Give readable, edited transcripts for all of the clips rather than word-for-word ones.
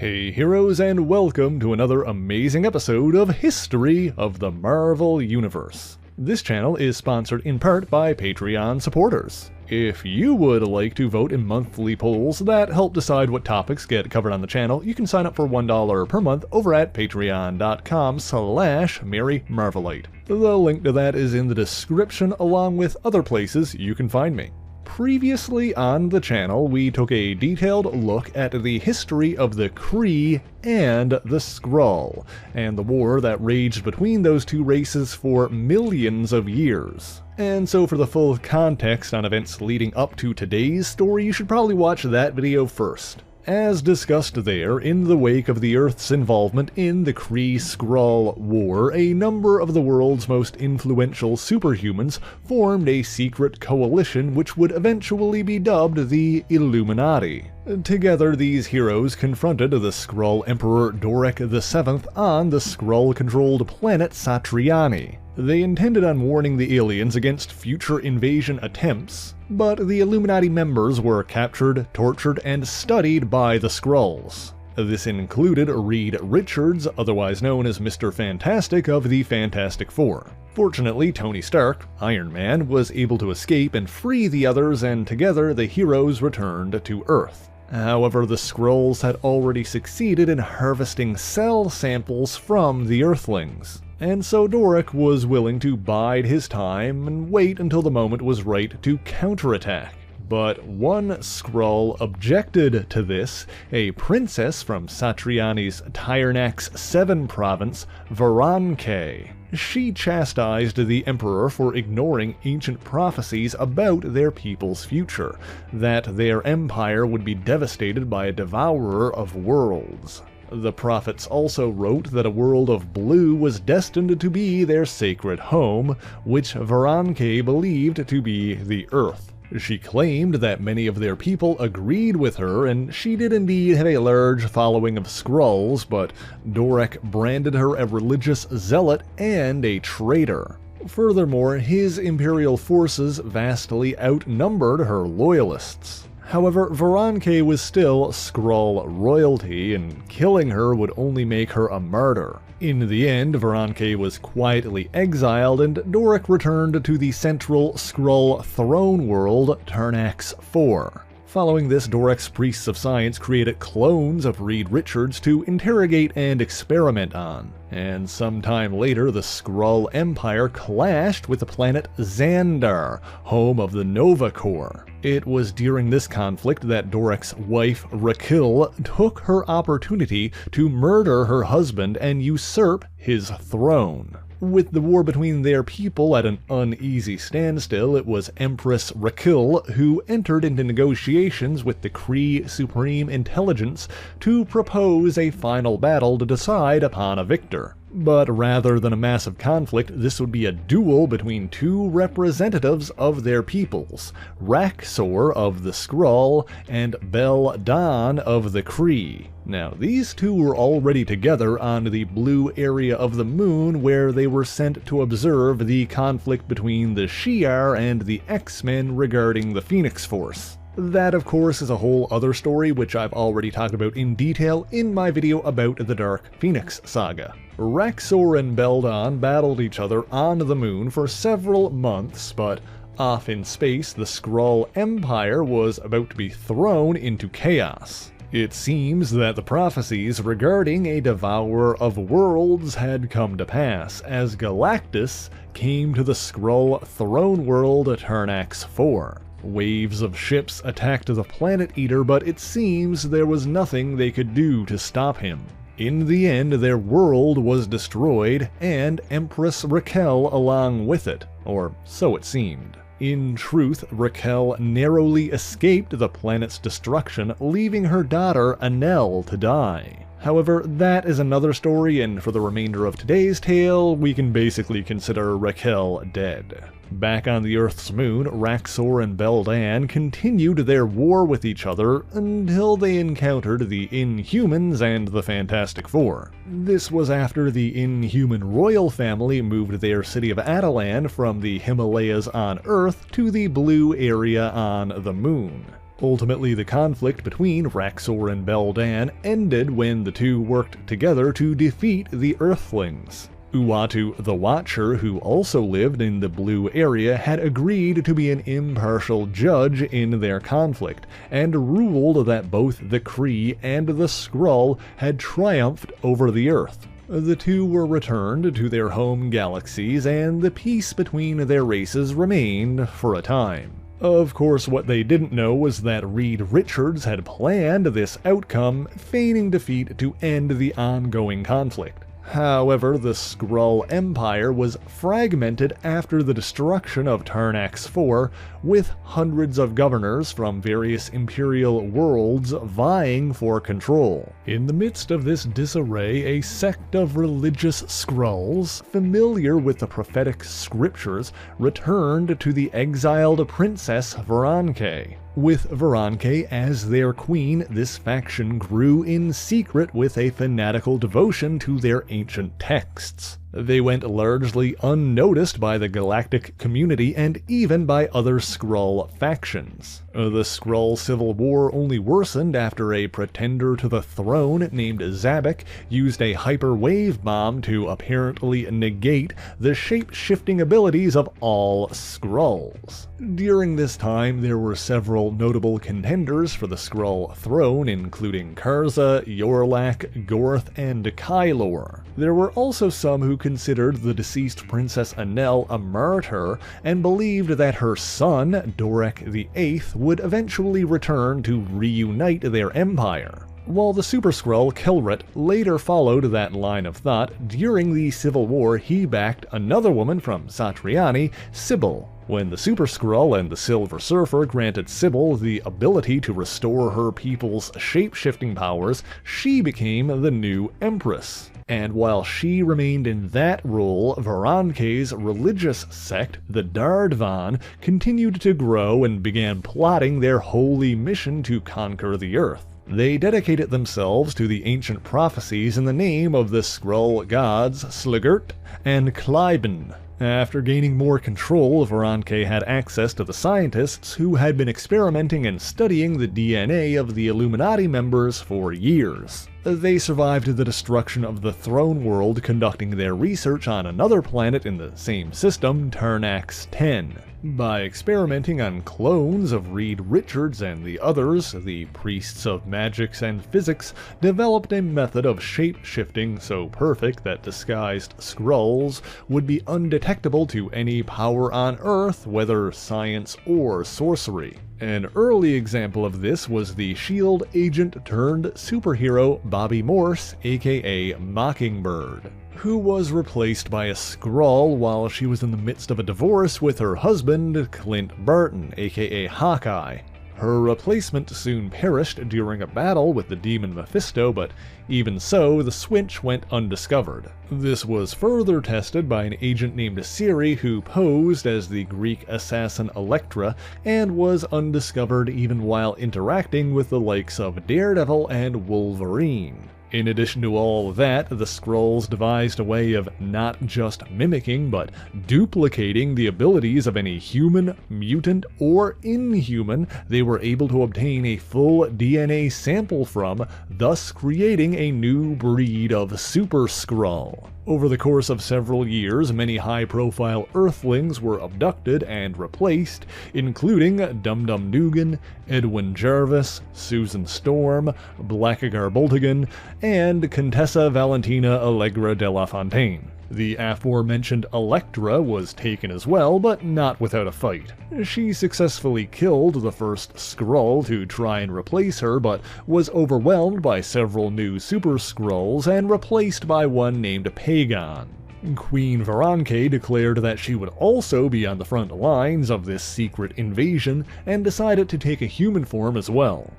Hey heroes, and welcome to another amazing episode of History of the Marvel Universe. This channel is sponsored in part by Patreon supporters. If you would like to vote in monthly polls that help decide what topics get covered on the channel, you can sign up for $1 per month over at patreon.com/MaryMarvelite. The link to that is in the description along with other places you can find me. Previously on the channel, we took a detailed look at the history of the Kree and the Skrull, and the war that raged between those two races for millions of years. And so for the full context on events leading up to today's story, you should probably watch that video first. As discussed there, in the wake of the Earth's involvement in the Kree-Skrull War, a number of the world's most influential superhumans formed a secret coalition which would eventually be dubbed the Illuminati. Together, these heroes confronted the Skrull Emperor Dorrek VII on the Skrull-controlled planet Satriani. They intended on warning the aliens against future invasion attempts, but the Illuminati members were captured, tortured, and studied by the Skrulls. This included Reed Richards, otherwise known as Mr. Fantastic of the Fantastic Four. Fortunately, Tony Stark, Iron Man, was able to escape and free the others, and together the heroes returned to Earth. However, the Skrulls had already succeeded in harvesting cell samples from the Earthlings, and so Dorrek was willing to bide his time and wait until the moment was right to counterattack. But one Skrull objected to this, a princess from Satriani's Tarnax VII province, Veranke. She chastised the Emperor for ignoring ancient prophecies about their people's future, that their empire would be devastated by a devourer of worlds. The prophets also wrote that a world of blue was destined to be their sacred home, which Veranke believed to be the Earth. She claimed that many of their people agreed with her, and she did indeed have a large following of Skrulls, but Dorrek branded her a religious zealot and a traitor. Furthermore, his imperial forces vastly outnumbered her loyalists. However, Veranke was still Skrull royalty, and killing her would only make her a martyr. In the end, Veranke was quietly exiled, and Dorrek returned to the central Skrull throne world, Tarnax IV. Following this, Dorrek's priests of science created clones of Reed Richards to interrogate and experiment on. And sometime later, the Skrull Empire clashed with the planet Xandar, home of the Nova Corps. It was during this conflict that Dorrek's wife, Raquel, took her opportunity to murder her husband and usurp his throne. With the war between their people at an uneasy standstill, it was Empress Raquel who entered into negotiations with the Kree Supreme Intelligence to propose a final battle to decide upon a victor. But rather than a massive conflict, this would be a duel between two representatives of their peoples, Raksor of the Skrull and Bel-Dann of the Kree. Now, these two were already together on the blue area of the moon, where they were sent to observe the conflict between the Shi'ar and the X-Men regarding the Phoenix Force. That, of course, is a whole other story which I've already talked about in detail in my video about the Dark Phoenix Saga. Raksor and Bel-Dann battled each other on the moon for several months, but off in space, the Skrull Empire was about to be thrown into chaos. It seems that the prophecies regarding a devourer of worlds had come to pass, as Galactus came to the Skrull throne world Tarnax IV. Waves of ships attacked the Planet Eater, but it seems there was nothing they could do to stop him. In the end, their world was destroyed, and Empress Raquel along with it, or so it seemed. In truth, Raquel narrowly escaped the planet's destruction, leaving her daughter Anel to die. However, that is another story, and for the remainder of today's tale, we can basically consider Raquel dead. Back on the Earth's moon, Raksor and Bel-Dann continued their war with each other until they encountered the Inhumans and the Fantastic Four. This was after the Inhuman royal family moved their city of Attilan from the Himalayas on Earth to the blue area on the moon. Ultimately, the conflict between Raksor and Bel-Dann ended when the two worked together to defeat the Earthlings. Uatu the Watcher, who also lived in the blue area, had agreed to be an impartial judge in their conflict, and ruled that both the Kree and the Skrull had triumphed over the Earth. The two were returned to their home galaxies, and the peace between their races remained for a time. Of course, what they didn't know was that Reed Richards had planned this outcome, feigning defeat to end the ongoing conflict. However, the Skrull Empire was fragmented after the destruction of Tarnax IV, with hundreds of governors from various imperial worlds vying for control. In the midst of this disarray, a sect of religious Skrulls, familiar with the prophetic scriptures, returned to the exiled Princess Veranke. With Veranke as their queen, this faction grew in secret with a fanatical devotion to their ancient texts. They went largely unnoticed by the galactic community and even by other Skrull factions. The Skrull Civil War only worsened after a pretender to the throne named Zabek used a hyperwave bomb to apparently negate the shape-shifting abilities of all Skrulls. During this time, there were several notable contenders for the Skrull throne, including Karza, Yorlak, Gorth, and Kylor. There were also some who considered the deceased Princess Anel a martyr and believed that her son, Dorrek VIII, would eventually return to reunite their empire. While the Super Skrull Kilrit later followed that line of thought, during the Civil War he backed another woman from Satriani, Sybil. When the Super Skrull and the Silver Surfer granted Sybil the ability to restore her people's shape-shifting powers, she became the new Empress. And while she remained in that role, Veranke's religious sect, the Dardvan, continued to grow and began plotting their holy mission to conquer the Earth. They dedicated themselves to the ancient prophecies in the name of the Skrull Gods, Slugurt and Kleiben. After gaining more control, Veranke had access to the scientists who had been experimenting and studying the DNA of the Illuminati members for years. They survived the destruction of the Throne World, conducting their research on another planet in the same system, Tarnax X. By experimenting on clones of Reed Richards and the others, the priests of magics and physics developed a method of shape-shifting so perfect that disguised Skrulls would be undetectable to any power on Earth, whether science or sorcery. An early example of this was the S.H.I.E.L.D. agent turned superhero Bobby Morse, aka Mockingbird, who was replaced by a Skrull while she was in the midst of a divorce with her husband, Clint Barton, aka Hawkeye. Her replacement soon perished during a battle with the demon Mephisto, but even so, the switch went undiscovered. This was further tested by an agent named Ciri who posed as the Greek assassin Elektra and was undiscovered even while interacting with the likes of Daredevil and Wolverine. In addition to all that, the Skrulls devised a way of not just mimicking, but duplicating the abilities of any human, mutant, or inhuman they were able to obtain a full DNA sample from, thus creating a new breed of Super Skrull. Over the course of several years, many high-profile Earthlings were abducted and replaced, including Dum-Dum Dugan, Edwin Jarvis, Susan Storm, Blackagar Boltigan, and Contessa Valentina Allegra de la Fontaine. The aforementioned Elektra was taken as well, but not without a fight. She successfully killed the first Skrull to try and replace her, but was overwhelmed by several new Super Skrulls and replaced by one named Pagon. Queen Veranke declared that she would also be on the front lines of this secret invasion and decided to take a human form as well.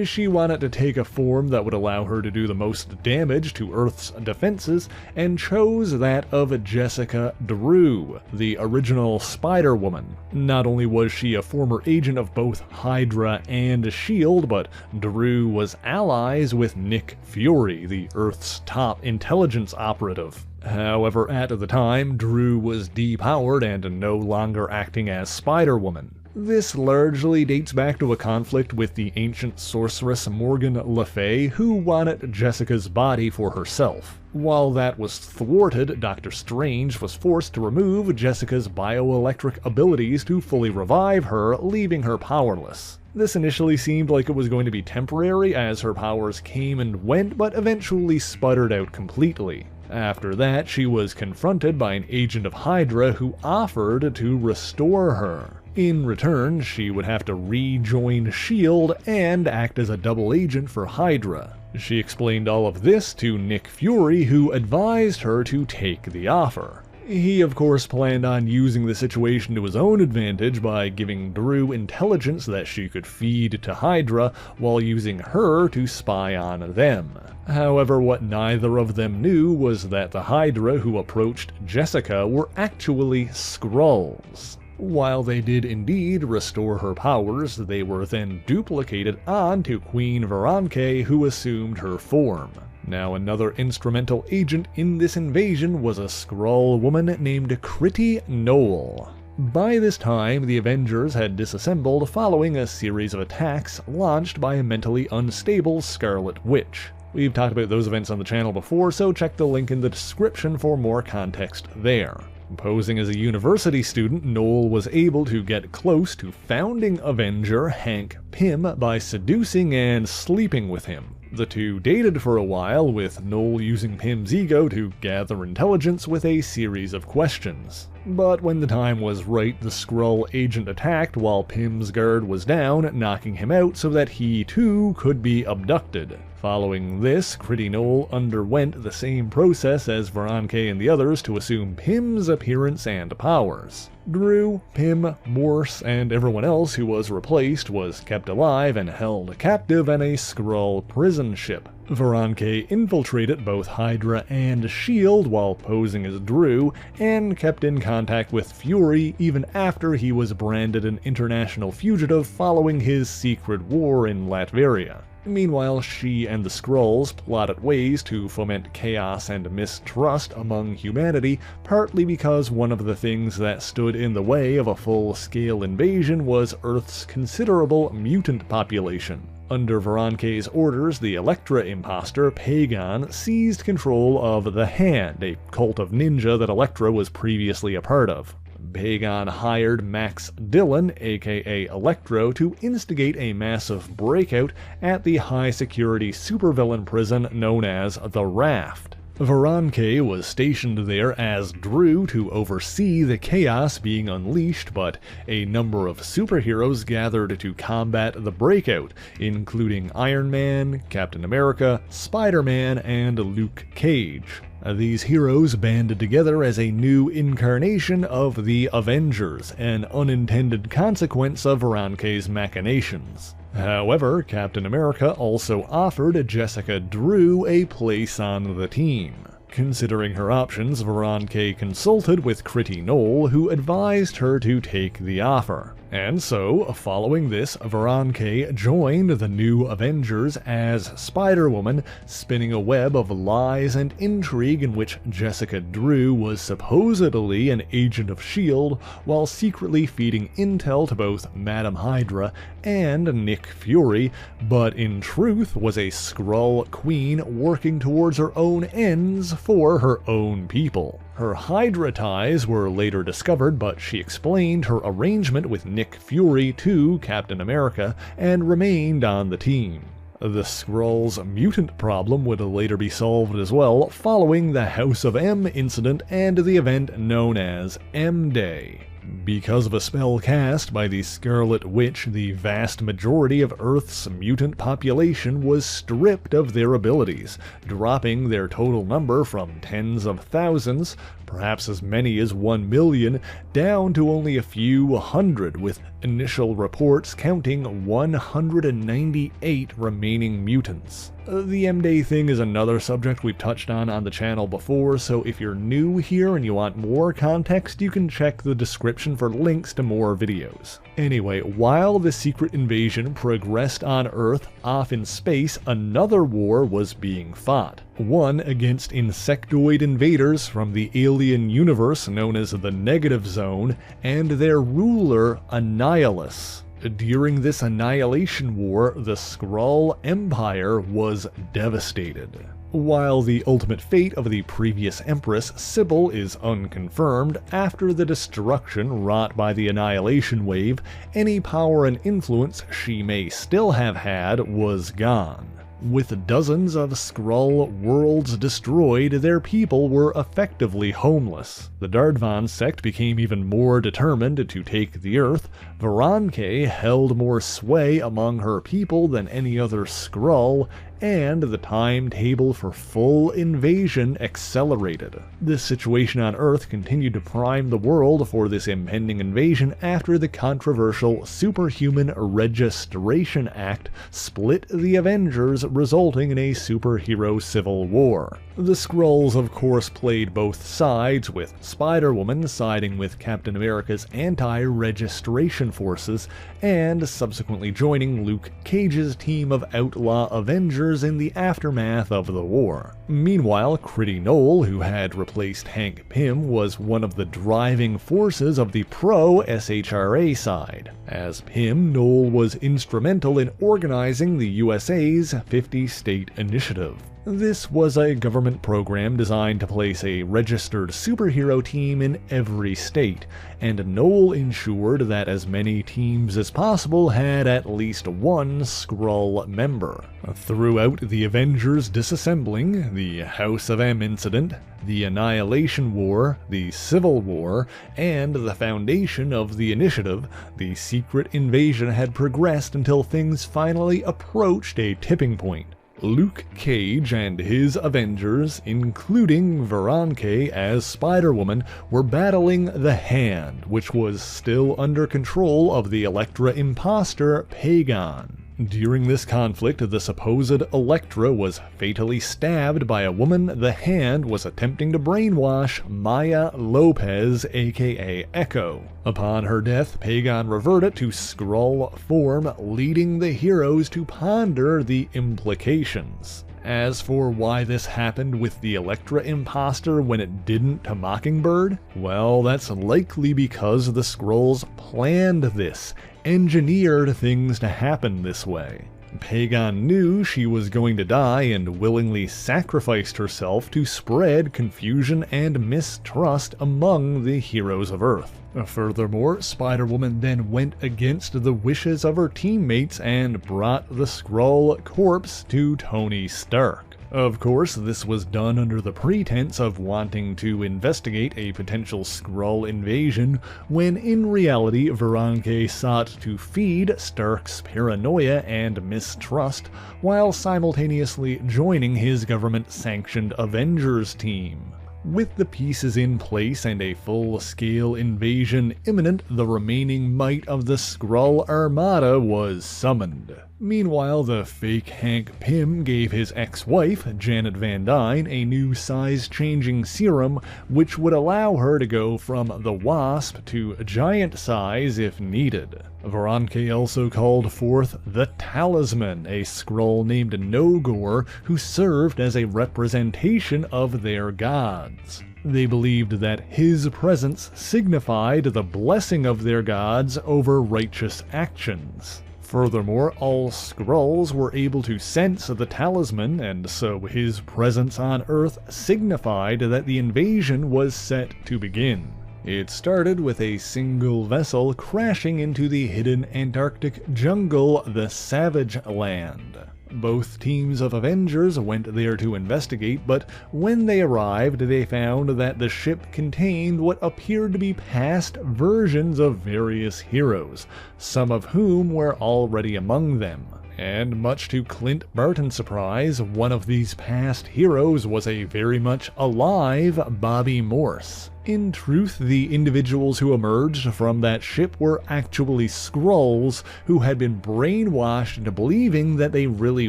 She wanted to take a form that would allow her to do the most damage to Earth's defenses and chose that of Jessica Drew, the original Spider-Woman. Not only was she a former agent of both Hydra and S.H.I.E.L.D., but Drew was allies with Nick Fury, the Earth's top intelligence operative. However, at the time, Drew was depowered and no longer acting as Spider-Woman. This largely dates back to a conflict with the ancient sorceress Morgan Le Fay, who wanted Jessica's body for herself. While that was thwarted, Doctor Strange was forced to remove Jessica's bioelectric abilities to fully revive her, leaving her powerless. This initially seemed like it was going to be temporary as her powers came and went, but eventually sputtered out completely. After that, she was confronted by an agent of Hydra who offered to restore her. In return, she would have to rejoin S.H.I.E.L.D. and act as a double agent for Hydra. She explained all of this to Nick Fury, who advised her to take the offer. He of course planned on using the situation to his own advantage by giving Drew intelligence that she could feed to Hydra while using her to spy on them. However, what neither of them knew was that the Hydra who approached Jessica were actually Skrulls. While they did indeed restore her powers, they were then duplicated onto Queen Veranke, who assumed her form. Now, another instrumental agent in this invasion was a Skrull woman named Kree Knoll. By this time, the Avengers had disassembled following a series of attacks launched by a mentally unstable Scarlet Witch. We've talked about those events on the channel before, so check the link in the description for more context there. Posing as a university student, Knoll was able to get close to founding Avenger Hank Pym by seducing and sleeping with him. The two dated for a while, with Knoll using Pym's ego to gather intelligence with a series of questions. But when the time was right, the Skrull agent attacked while Pym's guard was down, knocking him out so that he too could be abducted. Following this, Kree Knoll underwent the same process as Veranke and the others to assume Pym's appearance and powers. Drew, Pym, Morse, and everyone else who was replaced was kept alive and held captive in a Skrull prison ship. Veranke infiltrated both Hydra and S.H.I.E.L.D. while posing as Drew, and kept in contact with Fury even after he was branded an international fugitive following his secret war in Latveria. Meanwhile, she and the Skrulls plotted ways to foment chaos and mistrust among humanity, partly because one of the things that stood in the way of a full-scale invasion was Earth's considerable mutant population. Under Veranke's orders, the Elektra imposter, Pagan, seized control of the Hand, a cult of ninja that Elektra was previously a part of. Pagan hired Max Dillon, aka Electro, to instigate a massive breakout at the high-security supervillain prison known as the Raft. Veranke was stationed there as Drew to oversee the chaos being unleashed, but a number of superheroes gathered to combat the breakout, including Iron Man, Captain America, Spider-Man, and Luke Cage. These heroes banded together as a new incarnation of the Avengers, an unintended consequence of Veranke's machinations. However, Captain America also offered Jessica Drew a place on the team. Considering her options, Veranke consulted with Kree Knoll, who advised her to take the offer. And so, following this, Veranke joined the new Avengers as Spider-Woman, spinning a web of lies and intrigue in which Jessica Drew was supposedly an agent of S.H.I.E.L.D. while secretly feeding intel to both Madam Hydra and Nick Fury, but in truth was a Skrull queen working towards her own ends for her own people. Her Hydra ties were later discovered, but she explained her arrangement with Nick Fury to Captain America and remained on the team. The Skrulls' mutant problem would later be solved as well, following the House of M incident and the event known as M-Day. Because of a spell cast by the Scarlet Witch, the vast majority of Earth's mutant population was stripped of their abilities, dropping their total number from tens of thousands, perhaps as many as 1 million, down to only a few hundred, with initial reports counting 198 remaining mutants. The M-Day thing is another subject we've touched on the channel before, so if you're new here and you want more context, you can check the description for links to more videos. Anyway, while the secret invasion progressed on Earth, off in space, another war was being fought. One against insectoid invaders from the alien universe known as the Negative Zone, and their ruler, Annihilus. During this annihilation war, the Skrull Empire was devastated. While the ultimate fate of the previous Empress, Sybil, is unconfirmed, after the destruction wrought by the Annihilation Wave, any power and influence she may still have had was gone. With dozens of Skrull worlds destroyed, their people were effectively homeless. The Dardvan sect became even more determined to take the Earth. Veranke held more sway among her people than any other Skrull, and the timetable for full invasion accelerated. This situation on Earth continued to prime the world for this impending invasion after the controversial Superhuman Registration Act split the Avengers, resulting in a superhero civil war. The Skrulls, of course, played both sides, with Spider-Woman siding with Captain America's anti-registration forces, and subsequently joining Luke Cage's team of outlaw Avengers in the aftermath of the war. Meanwhile, Critty Knoll, who had replaced Hank Pym, was one of the driving forces of the pro-SHRA side. As Pym, Knoll was instrumental in organizing the USA's 50-state initiative. This was a government program designed to place a registered superhero team in every state, and Knoll ensured that as many teams as possible had at least one Skrull member. Throughout the Avengers disassembling, the House of M incident, the Annihilation War, the Civil War, and the foundation of the Initiative, the secret invasion had progressed until things finally approached a tipping point. Luke Cage and his Avengers, including Veranke as Spider-Woman, were battling the Hand, which was still under control of the Elektra imposter Pagan. During this conflict, the supposed Elektra was fatally stabbed by a woman the Hand was attempting to brainwash, Maya Lopez, aka Echo. Upon her death, Pagan reverted to Skrull form, leading the heroes to ponder the implications. As for why this happened with the Elektra imposter when it didn't to Mockingbird, well, that's likely because the Skrulls planned this, engineered things to happen this way. Pagan knew she was going to die and willingly sacrificed herself to spread confusion and mistrust among the heroes of Earth. Furthermore, Spider-Woman then went against the wishes of her teammates and brought the Skrull corpse to Tony Stark. Of course, this was done under the pretense of wanting to investigate a potential Skrull invasion, when in reality Veranke sought to feed Stark's paranoia and mistrust, while simultaneously joining his government-sanctioned Avengers team. With the pieces in place and a full-scale invasion imminent, the remaining might of the Skrull Armada was summoned. Meanwhile, the fake Hank Pym gave his ex-wife, Janet Van Dyne, a new size-changing serum which would allow her to go from the Wasp to giant size if needed. Veranke also called forth the Talisman, a Skrull named Nogor who served as a representation of their gods. They believed that his presence signified the blessing of their gods over righteous actions. Furthermore, all Skrulls were able to sense the Talisman, and so his presence on Earth signified that the invasion was set to begin. It started with a single vessel crashing into the hidden Antarctic jungle, the Savage Land. Both teams of Avengers went there to investigate, but when they arrived, they found that the ship contained what appeared to be past versions of various heroes, some of whom were already among them. And much to Clint Barton's surprise, one of these past heroes was a very much alive Bobby Morse. In truth, the individuals who emerged from that ship were actually Skrulls who had been brainwashed into believing that they really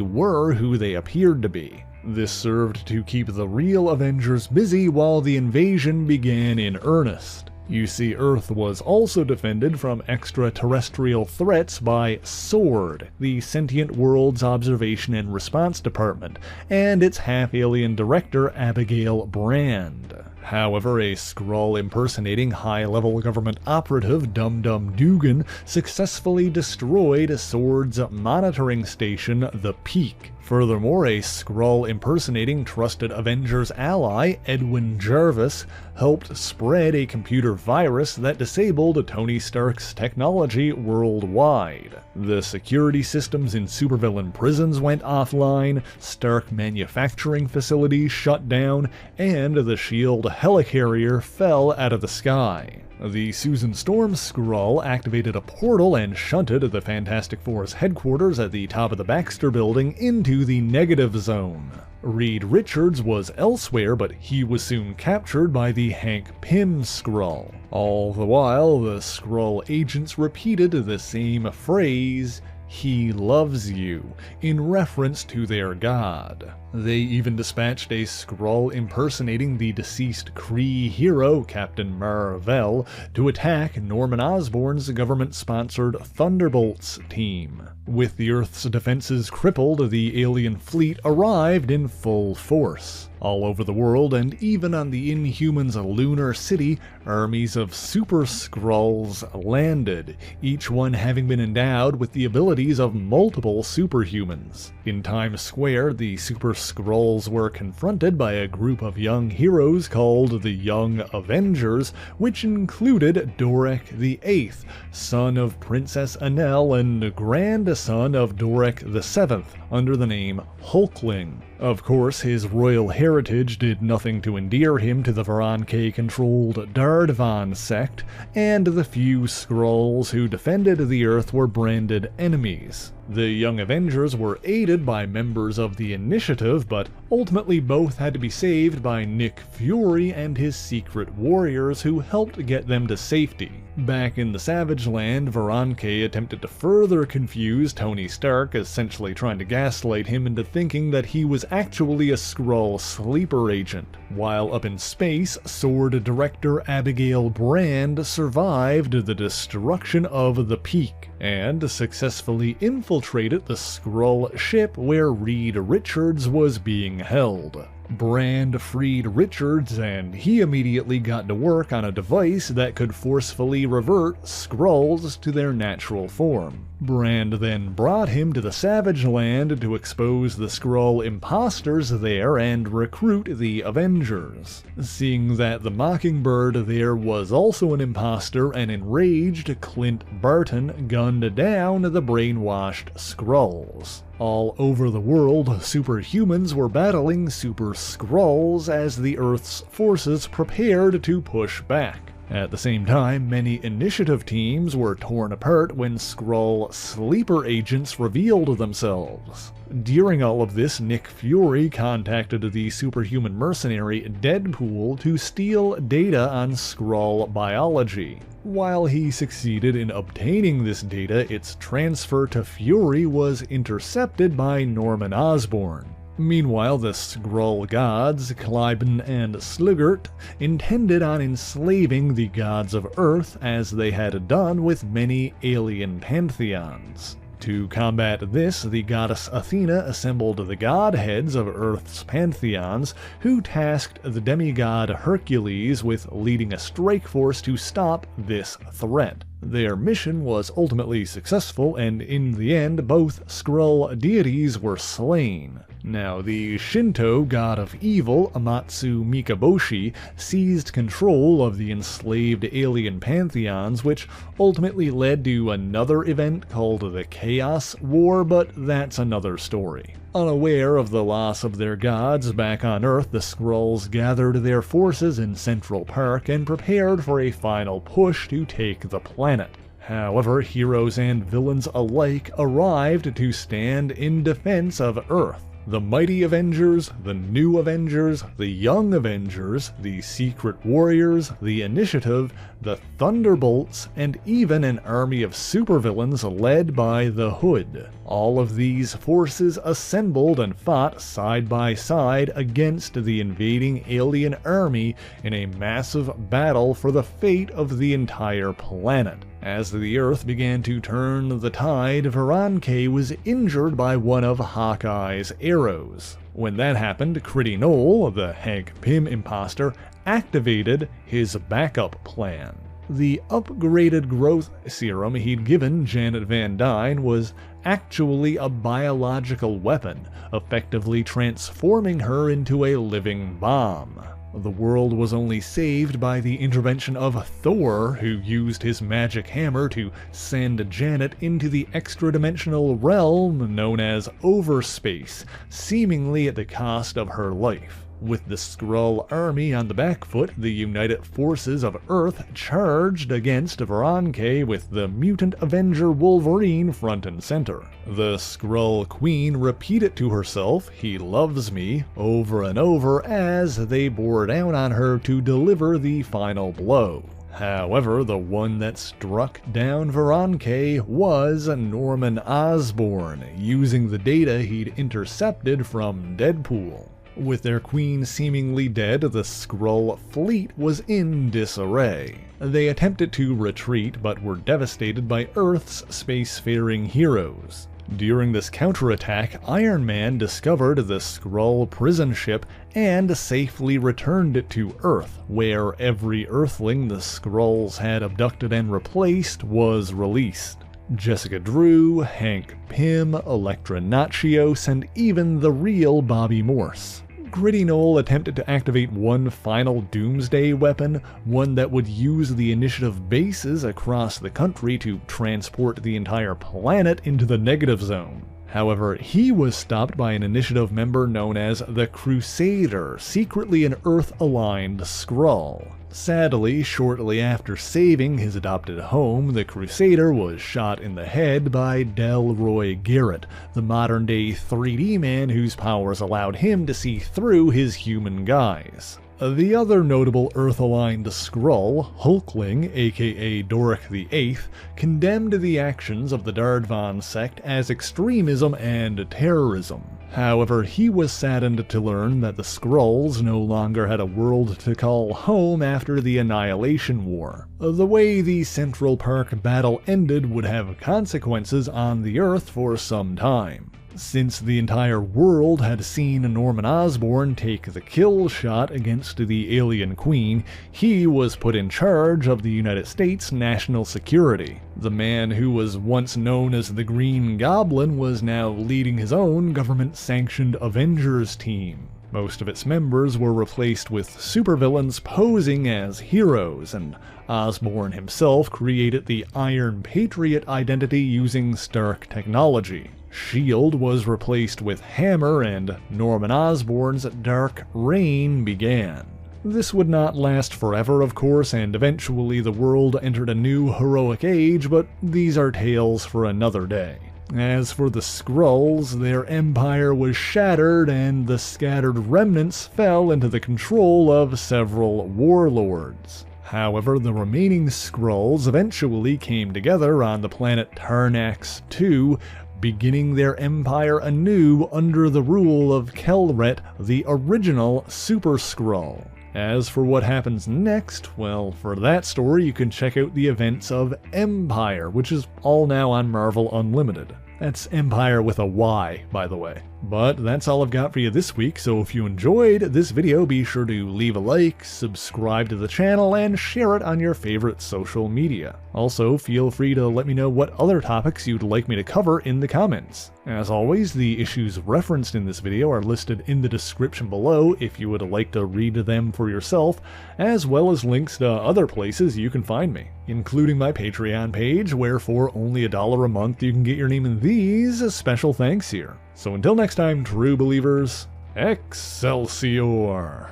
were who they appeared to be. This served to keep the real Avengers busy while the invasion began in earnest. You see, Earth was also defended from extraterrestrial threats by SWORD, the Sentient Worlds Observation and Response Department, and its half-alien director Abigail Brand. However, a Skrull impersonating high-level government operative Dum Dum Dugan successfully destroyed SWORD's monitoring station, the Peak. Furthermore, a Skrull impersonating trusted Avengers ally, Edwin Jarvis, helped spread a computer virus that disabled Tony Stark's technology worldwide. The security systems in supervillain prisons went offline, Stark manufacturing facilities shut down, and the S.H.I.E.L.D. helicarrier fell out of the sky. The Susan Storm Skrull activated a portal and shunted the Fantastic Four's headquarters at the top of the Baxter Building into the negative zone. Reed Richards was elsewhere, but he was soon captured by the Hank Pym Skrull. All the while, the Skrull agents repeated the same phrase, "He loves you," in reference to their god. They even dispatched a Skrull impersonating the deceased Kree hero, Captain Mar-Vell, to attack Norman Osborn's government-sponsored Thunderbolts team. With the Earth's defenses crippled, the alien fleet arrived in full force. All over the world, and even on the Inhumans' lunar city, armies of Super Skrulls landed, each one having been endowed with the abilities of multiple superhumans. In Times Square, the Super Skrulls were confronted by a group of young heroes called the Young Avengers, which included Dorrek VIII, son of Princess Anel and grandson of Dorrek VII, under the name Hulkling. Of course, his royal heritage did nothing to endear him to the Veranke-controlled Dardvan sect, and the few Skrulls who defended the Earth were branded enemies. The Young Avengers were aided by members of the Initiative, but ultimately both had to be saved by Nick Fury and his secret warriors who helped get them to safety. Back in the Savage Land, Veranke attempted to further confuse Tony Stark, essentially trying to gaslight him into thinking that he was actually a Skrull sleeper agent. While up in space, SWORD director Abigail Brand survived the destruction of the Peak, and successfully infiltrated the Skrull ship where Reed Richards was being held. Brand freed Richards, and he immediately got to work on a device that could forcefully revert Skrulls to their natural form. Brand then brought him to the Savage Land to expose the Skrull imposters there and recruit the Avengers. Seeing that the Mockingbird there was also an imposter, an enraged Clint Barton gunned down the brainwashed Skrulls. All over the world, superhumans were battling Super Skrulls as the Earth's forces prepared to push back. At the same time, many Initiative teams were torn apart when Skrull sleeper agents revealed themselves. During all of this, Nick Fury contacted the superhuman mercenary Deadpool to steal data on Skrull biology. While he succeeded in obtaining this data, its transfer to Fury was intercepted by Norman Osborn. Meanwhile, the Skrull Gods, Clyburn and Sluggert, intended on enslaving the gods of Earth as they had done with many alien pantheons. To combat this, the goddess Athena assembled the godheads of Earth's pantheons, who tasked the demigod Hercules with leading a strike force to stop this threat. Their mission was ultimately successful, and in the end, both Skrull deities were slain. Now, the Shinto god of evil, Amatsu Mikaboshi, seized control of the enslaved alien pantheons, which ultimately led to another event called the Chaos War, but that's another story. Unaware of the loss of their gods back on Earth, the Skrulls gathered their forces in Central Park and prepared for a final push to take the planet. However, heroes and villains alike arrived to stand in defense of Earth. The Mighty Avengers, the New Avengers, the Young Avengers, the Secret Warriors, the Initiative, the Thunderbolts, and even an army of supervillains led by the Hood. All of these forces assembled and fought side by side against the invading alien army in a massive battle for the fate of the entire planet. As the Earth began to turn the tide, Veranke was injured by one of Hawkeye's arrows. When that happened, Kree-Skrull, the Hank Pym imposter, activated his backup plan. The upgraded growth serum he'd given Janet Van Dyne was actually a biological weapon, effectively transforming her into a living bomb. The world was only saved by the intervention of Thor, who used his magic hammer to send Janet into the extra-dimensional realm known as Overspace, seemingly at the cost of her life. With the Skrull army on the back foot, the united forces of Earth charged against Veranke with the mutant Avenger Wolverine front and center. The Skrull Queen repeated to herself, "He loves me," over and over as they bore down on her to deliver the final blow. However, the one that struck down Veranke was Norman Osborn, using the data he'd intercepted from Deadpool. With their queen seemingly dead, the Skrull fleet was in disarray. They attempted to retreat, but were devastated by Earth's spacefaring heroes. During this counterattack, Iron Man discovered the Skrull prison ship and safely returned it to Earth, where every Earthling the Skrulls had abducted and replaced was released. Jessica Drew, Hank Pym, Elektra Natchios, and even the real Bobby Morse. Kree-Skrull attempted to activate one final doomsday weapon, one that would use the Initiative bases across the country to transport the entire planet into the negative zone. However, he was stopped by an Initiative member known as the Crusader, secretly an Earth-aligned Skrull. Sadly, shortly after saving his adopted home, the Crusader was shot in the head by Delroy Garrett, the modern-day 3D man whose powers allowed him to see through his human guise. The other notable Earth-aligned Skrull, Hulkling, aka Dorrek VIII, condemned the actions of the Dardvan sect as extremism and terrorism. However, he was saddened to learn that the Skrulls no longer had a world to call home after the Annihilation War. The way the Central Park battle ended would have consequences on the Earth for some time. Since the entire world had seen Norman Osborn take the kill shot against the alien queen, he was put in charge of the United States national security. The man who was once known as the Green Goblin was now leading his own government-sanctioned Avengers team. Most of its members were replaced with supervillains posing as heroes, and Osborn himself created the Iron Patriot identity using Stark technology. S.H.I.E.L.D. was replaced with Hammer, and Norman Osborn's Dark Reign began. This would not last forever, of course, and eventually the world entered a new heroic age, but these are tales for another day. As for the Skrulls, their empire was shattered and the scattered remnants fell into the control of several warlords. However, the remaining Skrulls eventually came together on the planet Tarnax II, beginning their empire anew under the rule of Kelret, the original Super Skrull. As for what happens next, well, for that story you can check out the events of Empyre, which is all now on Marvel Unlimited. That's Empyre with a Y, by the way. But that's all I've got for you this week, so if you enjoyed this video, be sure to leave a like, subscribe to the channel, and share it on your favorite social media. Also, feel free to let me know what other topics you'd like me to cover in the comments. As always, the issues referenced in this video are listed in the description below if you would like to read them for yourself, as well as links to other places you can find me, including my Patreon page, where for only $1 a month you can get your name in these special thanks here. So until next time, true believers, Excelsior!